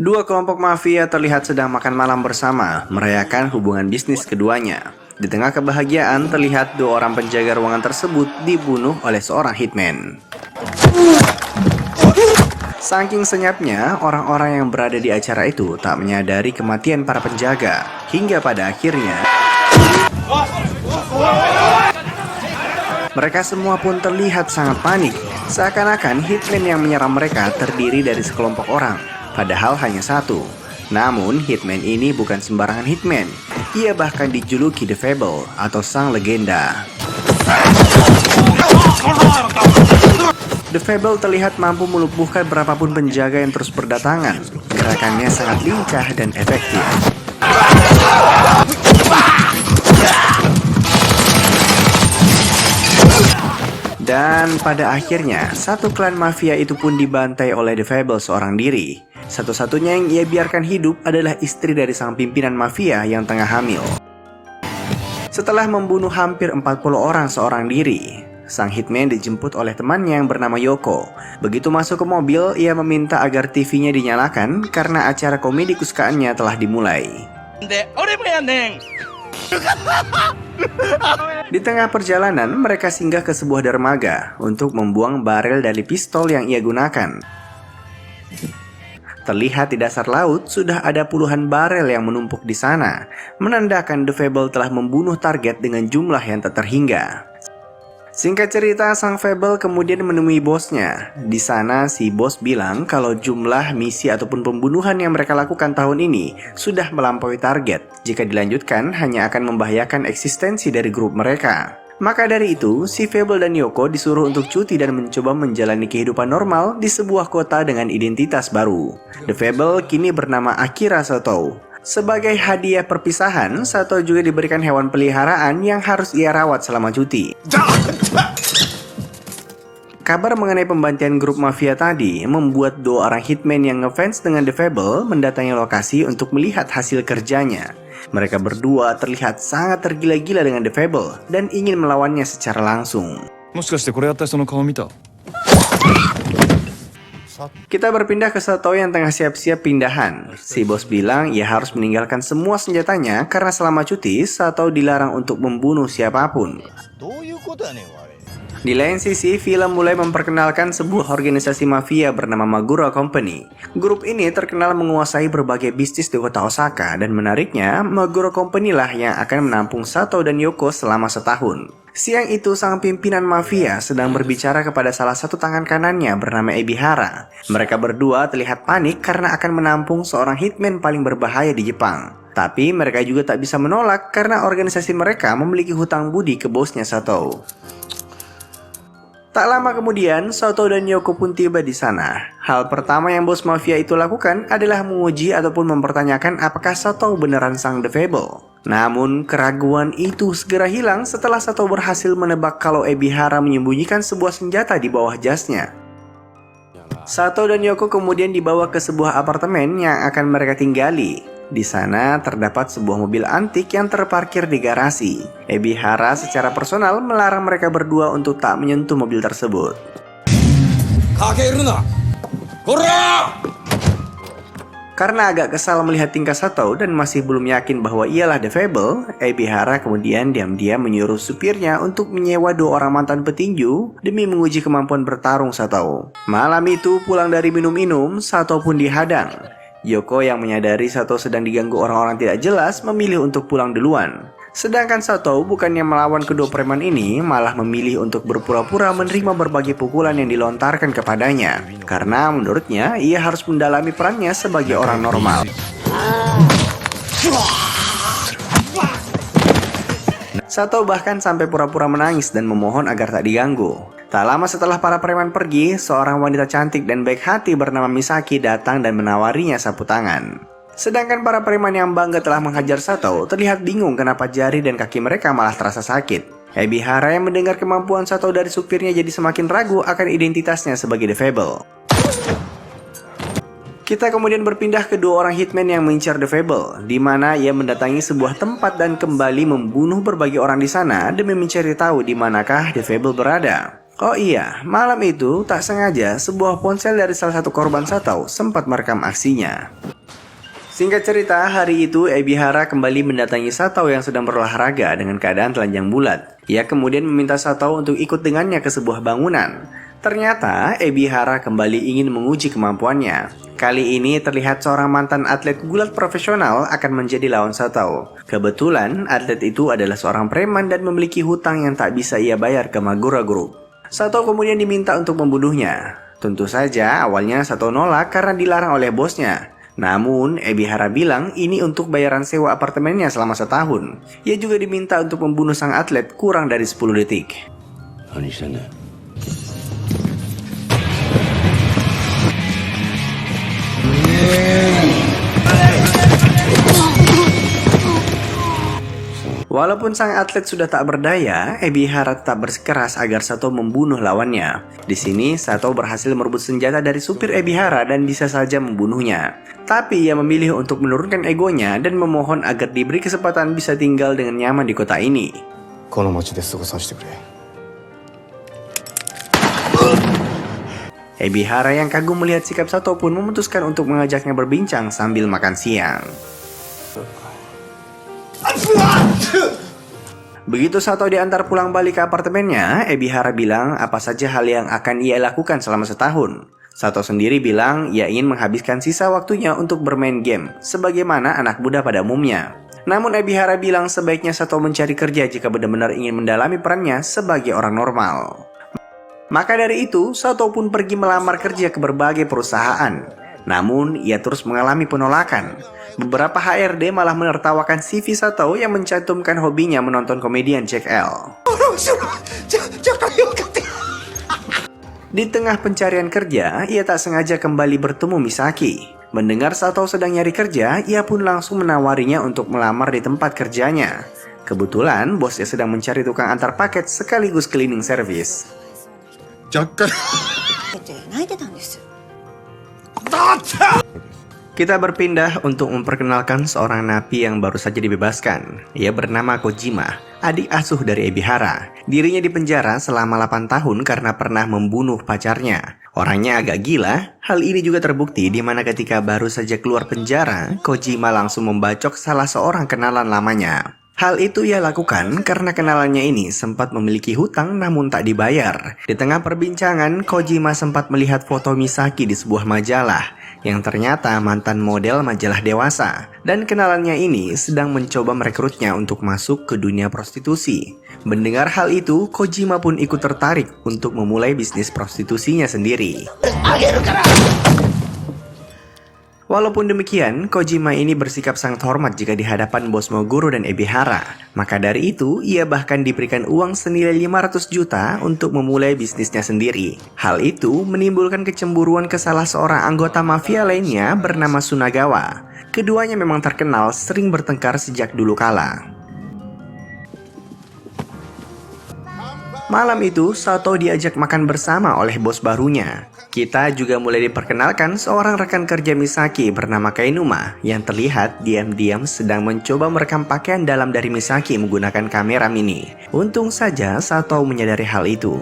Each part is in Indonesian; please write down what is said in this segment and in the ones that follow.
Dua kelompok mafia terlihat sedang makan malam bersama, merayakan hubungan bisnis keduanya. Di tengah kebahagiaan, terlihat dua orang penjaga ruangan tersebut dibunuh oleh seorang hitman. Saking senyapnya, orang-orang yang berada di acara itu tak menyadari kematian para penjaga, hingga pada akhirnya mereka semua pun terlihat sangat panik, seakan-akan hitman yang menyerang mereka terdiri dari sekelompok orang, padahal hanya satu. Namun, hitman ini bukan sembarangan hitman. Ia bahkan dijuluki The Fable atau Sang Legenda. The Fable terlihat mampu melumpuhkan berapapun penjaga yang terus berdatangan. Gerakannya sangat lincah dan efektif. Dan pada akhirnya, satu klan mafia itu pun dibantai oleh The Fable seorang diri. Satu-satunya yang ia biarkan hidup adalah istri dari sang pimpinan mafia yang tengah hamil. Setelah membunuh hampir 40 orang seorang diri, sang hitman dijemput oleh temannya yang bernama Yoko. Begitu masuk ke mobil, ia meminta agar TV-nya dinyalakan karena acara komedi kesukaannya telah dimulai. Di tengah perjalanan, mereka singgah ke sebuah dermaga untuk membuang barel dari pistol yang ia gunakan. Terlihat di dasar laut sudah ada puluhan barel yang menumpuk di sana, menandakan The Fable telah membunuh target dengan jumlah yang tak terhingga. Singkat cerita, sang Fable kemudian menemui bosnya. Di sana si bos bilang kalau jumlah misi ataupun pembunuhan yang mereka lakukan tahun ini sudah melampaui target. Jika dilanjutkan, hanya akan membahayakan eksistensi dari grup mereka. Maka dari itu, si Fable dan Yoko disuruh untuk cuti dan mencoba menjalani kehidupan normal di sebuah kota dengan identitas baru. The Fable kini bernama Akira Sato. Sebagai hadiah perpisahan, Sato juga diberikan hewan peliharaan yang harus ia rawat selama cuti. Kabar mengenai pembantian grup mafia tadi membuat dua orang hitman yang ngefans dengan The Fable mendatangi lokasi untuk melihat hasil kerjanya. Mereka berdua terlihat sangat tergila-gila dengan The Fable dan ingin melawannya secara langsung. Kita berpindah ke Sato yang tengah siap-siap pindahan. Si bos bilang ia harus meninggalkan semua senjatanya karena selama cuti, Sato dilarang untuk membunuh siapapun. Di lain sisi, film mulai memperkenalkan sebuah organisasi mafia bernama Maguro Company. Grup ini terkenal menguasai berbagai bisnis di kota Osaka, dan menariknya, Maguro Company lah yang akan menampung Sato dan Yoko selama setahun. Siang itu, sang pimpinan mafia sedang berbicara kepada salah satu tangan kanannya bernama Ebihara. Mereka berdua terlihat panik karena akan menampung seorang hitman paling berbahaya di Jepang. Tapi mereka juga tak bisa menolak karena organisasi mereka memiliki hutang budi ke bosnya Sato. Tak lama kemudian, Sato dan Yoko pun tiba di sana. Hal pertama yang bos mafia itu lakukan adalah menguji ataupun mempertanyakan apakah Sato beneran sang The Fable. Namun, keraguan itu segera hilang setelah Sato berhasil menebak kalau Ebihara menyembunyikan sebuah senjata di bawah jasnya. Sato dan Yoko kemudian dibawa ke sebuah apartemen yang akan mereka tinggali. Di sana terdapat sebuah mobil antik yang terparkir di garasi. Ebihara secara personal melarang mereka berdua untuk tak menyentuh mobil tersebut. Karena agak kesal melihat tingkah Sato dan masih belum yakin bahwa ialah The Fable, Ebihara kemudian diam-diam menyuruh supirnya untuk menyewa dua orang mantan petinju demi menguji kemampuan bertarung Sato. Malam itu pulang dari minum-minum, Sato pun dihadang. Yoko yang menyadari Sato sedang diganggu orang-orang tidak jelas memilih untuk pulang duluan. Sedangkan Sato bukannya melawan kedua preman ini, malah memilih untuk berpura-pura menerima berbagai pukulan yang dilontarkan kepadanya. Karena menurutnya ia harus mendalami perannya sebagai orang normal. Sato bahkan sampai pura-pura menangis dan memohon agar tak diganggu. Tak lama setelah para preman pergi, seorang wanita cantik dan baik hati bernama Misaki datang dan menawarinya sapu tangan. Sedangkan para preman yang bangga telah menghajar Sato terlihat bingung kenapa jari dan kaki mereka malah terasa sakit. Ebihara yang mendengar kemampuan Sato dari supirnya jadi semakin ragu akan identitasnya sebagai The Fable. Kita kemudian berpindah ke dua orang hitman yang mengincar The Fable, di mana ia mendatangi sebuah tempat dan kembali membunuh berbagai orang di sana demi mencari tahu di manakah The Fable berada. Oh iya, malam itu tak sengaja sebuah ponsel dari salah satu korban Sato sempat merekam aksinya. Singkat cerita, hari itu Ebihara kembali mendatangi Sato yang sedang berolahraga dengan keadaan telanjang bulat. Ia kemudian meminta Sato untuk ikut dengannya ke sebuah bangunan. Ternyata Ebihara kembali ingin menguji kemampuannya. Kali ini terlihat seorang mantan atlet gulat profesional akan menjadi lawan Sato. Kebetulan atlet itu adalah seorang preman dan memiliki hutang yang tak bisa ia bayar ke Magura Group. Sato kemudian diminta untuk membunuhnya. Tentu saja awalnya Sato nolak karena dilarang oleh bosnya. Namun, Ebihara bilang ini untuk bayaran sewa apartemennya selama setahun. Ia juga diminta untuk membunuh sang atlet kurang dari 10 detik. Walaupun sang atlet sudah tak berdaya, Ebihara tetap bersikeras agar Sato membunuh lawannya. Di sini, Sato berhasil merebut senjata dari supir Ebihara dan bisa saja membunuhnya. Tapi ia memilih untuk menurunkan egonya dan memohon agar diberi kesempatan bisa tinggal dengan nyaman di kota ini. Ebihara yang kagum melihat sikap Sato pun memutuskan untuk mengajaknya berbincang sambil makan siang. Begitu Sato diantar pulang balik ke apartemennya, Ebihara bilang apa saja hal yang akan ia lakukan selama setahun. Sato sendiri bilang ia ingin menghabiskan sisa waktunya untuk bermain game, sebagaimana anak muda pada umumnya. Namun Ebihara bilang sebaiknya Sato mencari kerja jika benar-benar ingin mendalami perannya sebagai orang normal. Maka dari itu, Sato pun pergi melamar kerja ke berbagai perusahaan. Namun, ia terus mengalami penolakan. Beberapa HRD malah menertawakan CV Sato yang mencantumkan hobinya menonton komedian Jack L. Di tengah pencarian kerja, ia tak sengaja kembali bertemu Misaki. Mendengar Sato sedang nyari kerja, ia pun langsung menawarinya untuk melamar di tempat kerjanya. Kebetulan, bosnya sedang mencari tukang antar paket sekaligus cleaning service. Kita berpindah untuk memperkenalkan seorang napi yang baru saja dibebaskan. Ia bernama Kojima, adik asuh dari Ebihara. Dirinya dipenjara selama 8 tahun karena pernah membunuh pacarnya. Orangnya agak gila. Hal ini juga terbukti di mana ketika baru saja keluar penjara, Kojima langsung membacok salah seorang kenalan lamanya. Hal itu ia lakukan karena kenalannya ini sempat memiliki hutang namun tak dibayar. Di tengah perbincangan, Kojima sempat melihat foto Misaki di sebuah majalah yang ternyata mantan model majalah dewasa. Dan kenalannya ini sedang mencoba merekrutnya untuk masuk ke dunia prostitusi. Mendengar hal itu, Kojima pun ikut tertarik untuk memulai bisnis prostitusinya sendiri. Walaupun demikian, Kojima ini bersikap sangat hormat jika di hadapan bos Moguro dan Ebihara. Maka dari itu, ia bahkan diberikan uang senilai 500 juta untuk memulai bisnisnya sendiri. Hal itu menimbulkan kecemburuan ke salah seorang anggota mafia lainnya bernama Sunagawa. Keduanya memang terkenal sering bertengkar sejak dulu kala. Malam itu, Sato diajak makan bersama oleh bos barunya. Kita juga mulai diperkenalkan seorang rekan kerja Misaki bernama Kainuma yang terlihat diam-diam sedang mencoba merekam pakaian dalam dari Misaki menggunakan kamera mini. Untung saja Sato menyadari hal itu.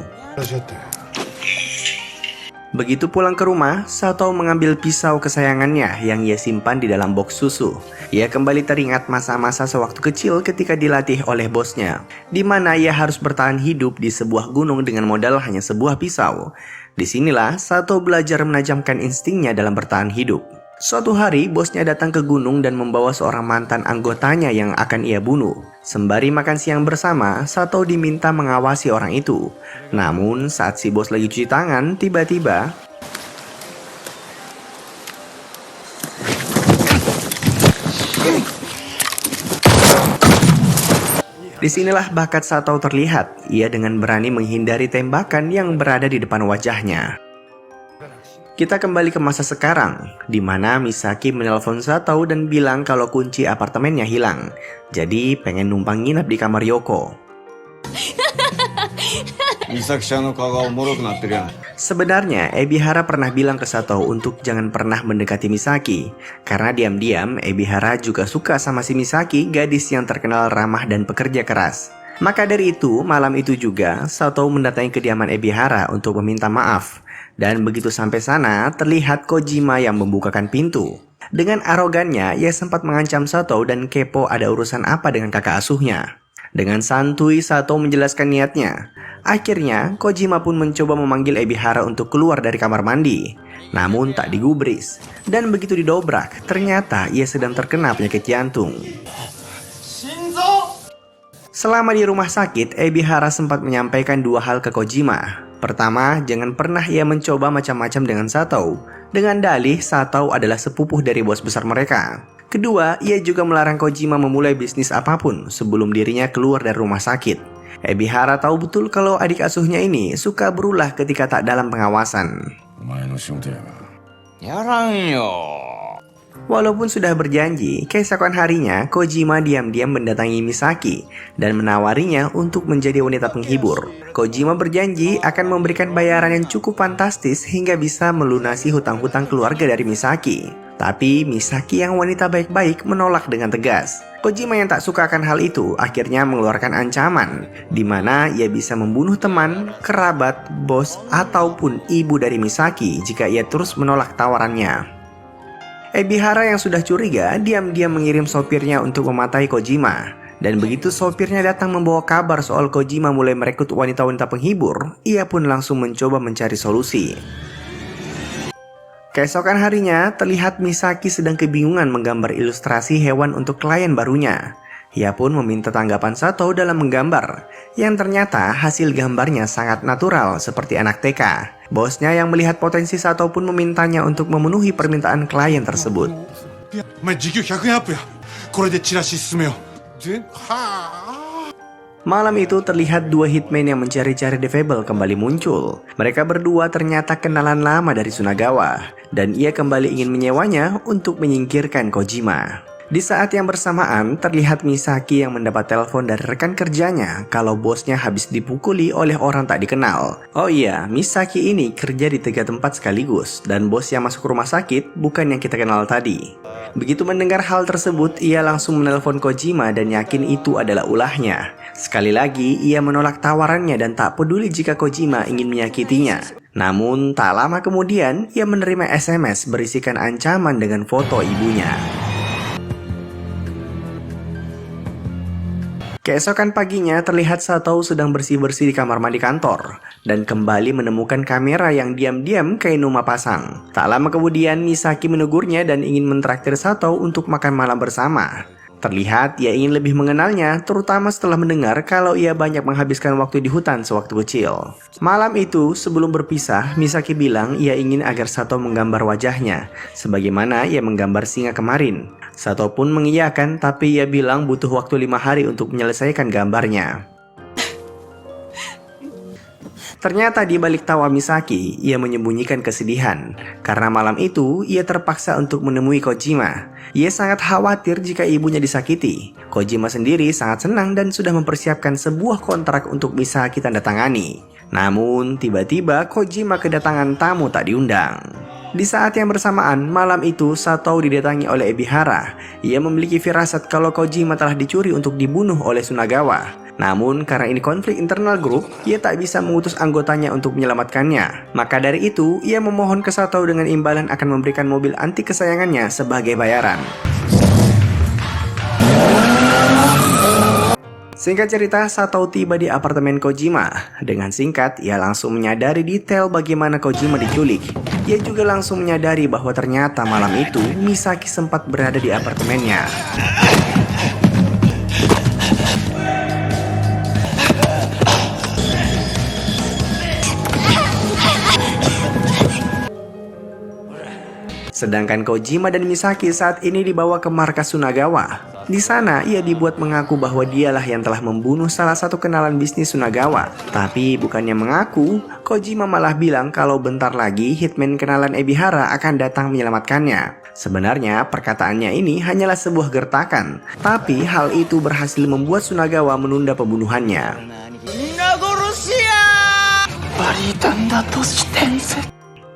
Begitu pulang ke rumah, Sato mengambil pisau kesayangannya yang ia simpan di dalam box susu. Ia kembali teringat masa-masa sewaktu kecil ketika dilatih oleh bosnya, di mana ia harus bertahan hidup di sebuah gunung dengan modal hanya sebuah pisau. Disinilah Sato belajar menajamkan instingnya dalam bertahan hidup. Suatu hari, bosnya datang ke gunung dan membawa seorang mantan anggotanya yang akan ia bunuh. Sembari makan siang bersama, Sato diminta mengawasi orang itu. Namun, saat si bos lagi cuci tangan, tiba-tiba disinilah bakat Sato terlihat. Ia dengan berani menghindari tembakan yang berada di depan wajahnya. Kita kembali ke masa sekarang, di mana Misaki menelpon Sato dan bilang kalau kunci apartemennya hilang. Jadi pengen numpang nginap di kamar Yoko. Sebenarnya, Ebihara pernah bilang ke Sato untuk jangan pernah mendekati Misaki. Karena diam-diam, Ebihara juga suka sama si Misaki, gadis yang terkenal ramah dan pekerja keras. Maka dari itu, malam itu juga Sato mendatangi kediaman Ebihara untuk meminta maaf. Dan begitu sampai sana, terlihat Kojima yang membukakan pintu. Dengan arogannya, ia sempat mengancam Sato dan kepo ada urusan apa dengan kakak asuhnya. Dengan santuy, Sato menjelaskan niatnya. Akhirnya, Kojima pun mencoba memanggil Ebihara untuk keluar dari kamar mandi. Namun tak digubris. Dan begitu didobrak, ternyata ia sedang terkena penyakit jantung. Selama di rumah sakit, Ebihara sempat menyampaikan dua hal ke Kojima. Pertama, jangan pernah ia mencoba macam-macam dengan Sato. Dengan dalih, Sato adalah sepupuh dari bos besar mereka. Kedua, ia juga melarang Kojima memulai bisnis apapun sebelum dirinya keluar dari rumah sakit. Ebihara tahu betul kalau adik asuhnya ini suka berulah ketika tak dalam pengawasan. Walaupun sudah berjanji, keesokan harinya Kojima diam-diam mendatangi Misaki dan menawarinya untuk menjadi wanita penghibur. Kojima berjanji akan memberikan bayaran yang cukup fantastis hingga bisa melunasi hutang-hutang keluarga dari Misaki. Tapi Misaki yang wanita baik-baik menolak dengan tegas. Kojima yang tak suka akan hal itu akhirnya mengeluarkan ancaman, di mana ia bisa membunuh teman, kerabat, bos, ataupun ibu dari Misaki jika ia terus menolak tawarannya. Ebihara yang sudah curiga diam-diam mengirim sopirnya untuk mematahi Kojima. Dan begitu sopirnya datang membawa kabar soal Kojima mulai merekrut wanita-wanita penghibur, ia pun langsung mencoba mencari solusi. Keesokan harinya, terlihat Misaki sedang kebingungan menggambar ilustrasi hewan untuk klien barunya. Ia pun meminta tanggapan Sato dalam menggambar, yang ternyata hasil gambarnya sangat natural seperti anak TK. Bosnya yang melihat potensi Sato pun memintanya untuk memenuhi permintaan klien tersebut. Malam itu terlihat dua hitman yang mencari-cari Defable kembali muncul. Mereka berdua ternyata kenalan lama dari Sunagawa, dan ia kembali ingin menyewanya untuk menyingkirkan Kojima. Di saat yang bersamaan, terlihat Misaki yang mendapat telepon dari rekan kerjanya kalau bosnya habis dipukuli oleh orang tak dikenal. Oh iya, Misaki ini kerja di 3 tempat sekaligus, dan bos yang masuk rumah sakit bukan yang kita kenal tadi. Begitu mendengar hal tersebut, ia langsung menelpon Kojima dan yakin itu adalah ulahnya. Sekali lagi, ia menolak tawarannya dan tak peduli jika Kojima ingin menyakitinya. Namun, tak lama kemudian, ia menerima SMS berisikan ancaman dengan foto ibunya. Keesokan paginya terlihat Sato sedang bersih-bersih di kamar mandi kantor dan kembali menemukan kamera yang diam-diam Kainuma pasang. Tak lama kemudian Misaki menegurnya dan ingin mentraktir Sato untuk makan malam bersama. Terlihat ia ingin lebih mengenalnya, terutama setelah mendengar kalau ia banyak menghabiskan waktu di hutan sewaktu kecil. Malam itu, sebelum berpisah, Misaki bilang ia ingin agar Sato menggambar wajahnya, sebagaimana ia menggambar singa kemarin. Sato pun mengiyakan, tapi ia bilang butuh waktu 5 hari untuk menyelesaikan gambarnya. Ternyata di balik tawa Misaki, ia menyembunyikan kesedihan. Karena malam itu, ia terpaksa untuk menemui Kojima. Ia sangat khawatir jika ibunya disakiti. Kojima sendiri sangat senang dan sudah mempersiapkan sebuah kontrak untuk Misaki tanda tangani. Namun, tiba-tiba Kojima kedatangan tamu tak diundang. Di saat yang bersamaan, malam itu Sato didatangi oleh Ebihara. Ia memiliki firasat kalau Kojima telah dicuri untuk dibunuh oleh Sunagawa. Namun karena ini konflik internal grup, ia tak bisa mengutus anggotanya untuk menyelamatkannya. Maka dari itu, ia memohon ke Sato dengan imbalan akan memberikan mobil anti kesayangannya sebagai bayaran. Singkat cerita, Sato tiba di apartemen Kojima. Dengan singkat, ia langsung menyadari detail bagaimana Kojima diculik. Ia juga langsung menyadari bahwa ternyata malam itu Misaki sempat berada di apartemennya. Sedangkan Kojima dan Misaki saat ini dibawa ke markas Sunagawa. Di sana, ia dibuat mengaku bahwa dialah yang telah membunuh salah satu kenalan bisnis Sunagawa. Tapi bukannya mengaku, Kojima malah bilang kalau bentar lagi hitman kenalan Ebihara akan datang menyelamatkannya. Sebenarnya perkataannya ini hanyalah sebuah gertakan, tapi hal itu berhasil membuat Sunagawa menunda pembunuhannya.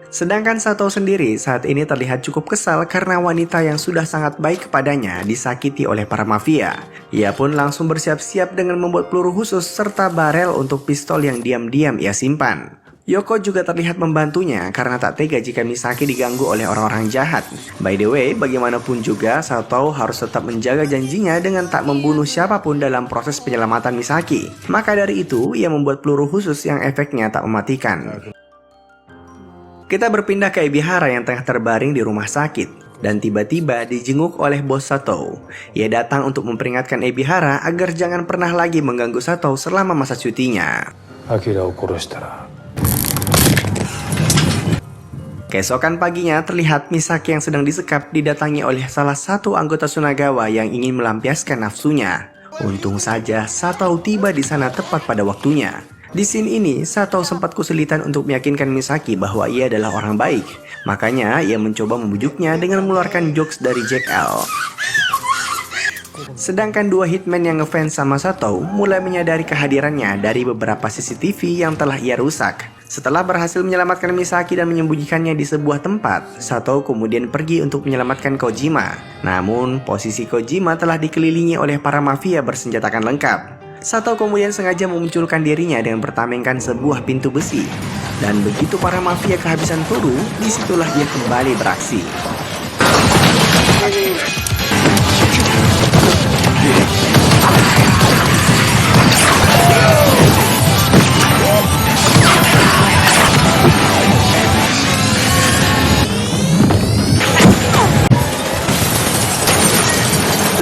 Sedangkan Sato sendiri saat ini terlihat cukup kesal karena wanita yang sudah sangat baik kepadanya disakiti oleh para mafia. Ia pun langsung bersiap-siap dengan membuat peluru khusus serta barel untuk pistol yang diam-diam ia simpan. Yoko juga terlihat membantunya karena tak tega jika Misaki diganggu oleh orang-orang jahat. By the way, bagaimanapun juga Sato harus tetap menjaga janjinya dengan tak membunuh siapapun dalam proses penyelamatan Misaki. Maka dari itu, ia membuat peluru khusus yang efeknya tak mematikan. Kita berpindah ke Ebihara yang tengah terbaring di rumah sakit dan tiba-tiba dijenguk oleh bos Sato. Ia datang untuk memperingatkan Ebihara agar jangan pernah lagi mengganggu Sato selama masa cutinya. Akiraを殺したら Keesokan paginya terlihat Misaki yang sedang disekap didatangi oleh salah satu anggota Sunagawa yang ingin melampiaskan nafsunya. Untung saja Sato tiba di sana tepat pada waktunya. Di scene ini, Sato sempat kesulitan untuk meyakinkan Misaki bahwa ia adalah orang baik. Makanya, ia mencoba membujuknya dengan mengeluarkan jokes dari Jack L. Sedangkan dua hitman yang ngefans sama Sato mulai menyadari kehadirannya dari beberapa CCTV yang telah ia rusak. Setelah berhasil menyelamatkan Misaki dan menyembunyikannya di sebuah tempat, Sato kemudian pergi untuk menyelamatkan Kojima. Namun, posisi Kojima telah dikelilingi oleh para mafia bersenjatakan lengkap. Sato kemudian sengaja memunculkan dirinya dengan bertamengkan sebuah pintu besi. Dan begitu para mafia kehabisan peluru, disitulah dia kembali beraksi.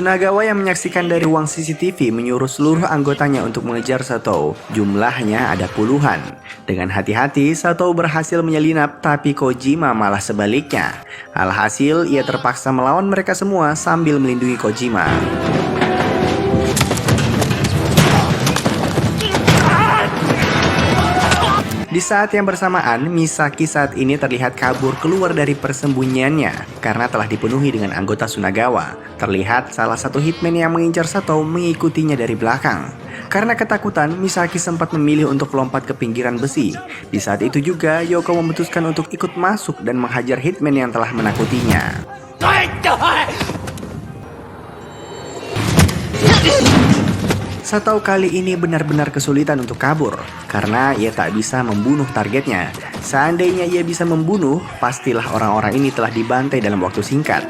Sunagawa yang menyaksikan dari ruang CCTV menyuruh seluruh anggotanya untuk mengejar Sato. Jumlahnya ada puluhan. Dengan hati-hati, Sato berhasil menyelinap, tapi Kojima malah sebaliknya. Alhasil, ia terpaksa melawan mereka semua sambil melindungi Kojima. Di saat yang bersamaan, Misaki saat ini terlihat kabur keluar dari persembunyiannya karena telah dipenuhi dengan anggota Sunagawa. Terlihat salah satu hitman yang mengincar Sato mengikutinya dari belakang. Karena ketakutan, Misaki sempat memilih untuk lompat ke pinggiran besi. Di saat itu juga, Yoko memutuskan untuk ikut masuk dan menghajar hitman yang telah menakutinya. Sato kali ini benar-benar kesulitan untuk kabur, karena ia tak bisa membunuh targetnya. Seandainya ia bisa membunuh, pastilah orang-orang ini telah dibantai dalam waktu singkat.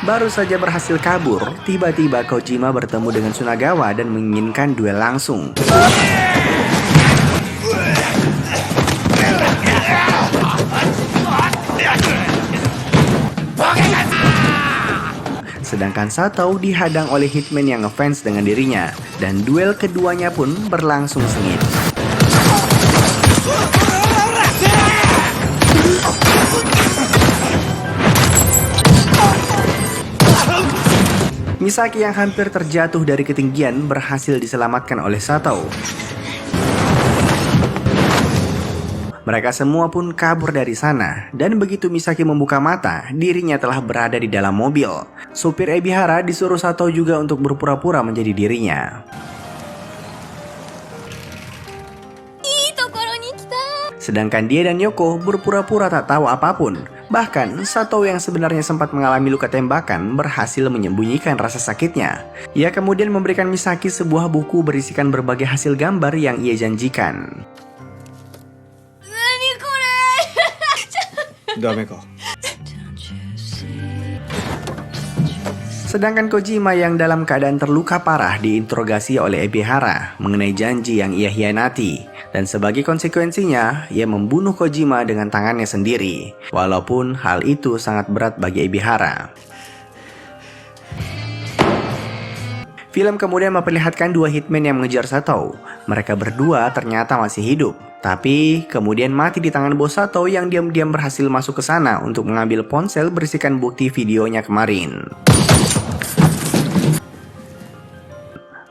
Baru saja berhasil kabur, tiba-tiba Kojima bertemu dengan Sunagawa dan menginginkan duel langsung. Sedangkan Sato dihadang oleh hitman yang ngefans dengan dirinya, dan duel keduanya pun berlangsung sengit. Misaki yang hampir terjatuh dari ketinggian berhasil diselamatkan oleh Sato. Mereka semua pun kabur dari sana, dan begitu Misaki membuka mata, dirinya telah berada di dalam mobil. Supir Ebihara disuruh Sato juga untuk berpura-pura menjadi dirinya. Sedangkan dia dan Yoko berpura-pura tak tahu apapun. Bahkan, Sato yang sebenarnya sempat mengalami luka tembakan berhasil menyembunyikan rasa sakitnya. Ia kemudian memberikan Misaki sebuah buku berisikan berbagai hasil gambar yang ia janjikan. Sedangkan Kojima yang dalam keadaan terluka parah diinterogasi oleh Ebihara mengenai janji yang ia hianati. Dan sebagai konsekuensinya, ia membunuh Kojima dengan tangannya sendiri. Walaupun hal itu sangat berat bagi Ebihara. Film kemudian memperlihatkan dua hitman yang mengejar Sato. Mereka berdua ternyata masih hidup. Tapi kemudian mati di tangan bos Sato yang diam-diam berhasil masuk ke sana untuk mengambil ponsel berisikan bukti videonya kemarin.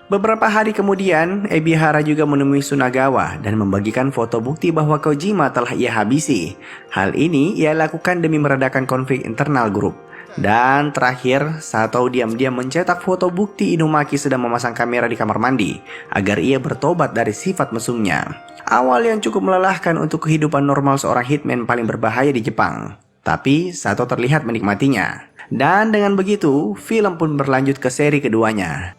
Beberapa hari kemudian, Ebihara juga menemui Sunagawa dan membagikan foto bukti bahwa Kojima telah ia habisi. Hal ini ia lakukan demi meredakan konflik internal grup. Dan terakhir, Sato diam-diam mencetak foto bukti Inumaki sedang memasang kamera di kamar mandi agar ia bertobat dari sifat mesumnya. Awal yang cukup melelahkan untuk kehidupan normal seorang hitman paling berbahaya di Jepang. Tapi Sato terlihat menikmatinya. Dan dengan begitu, film pun berlanjut ke seri keduanya.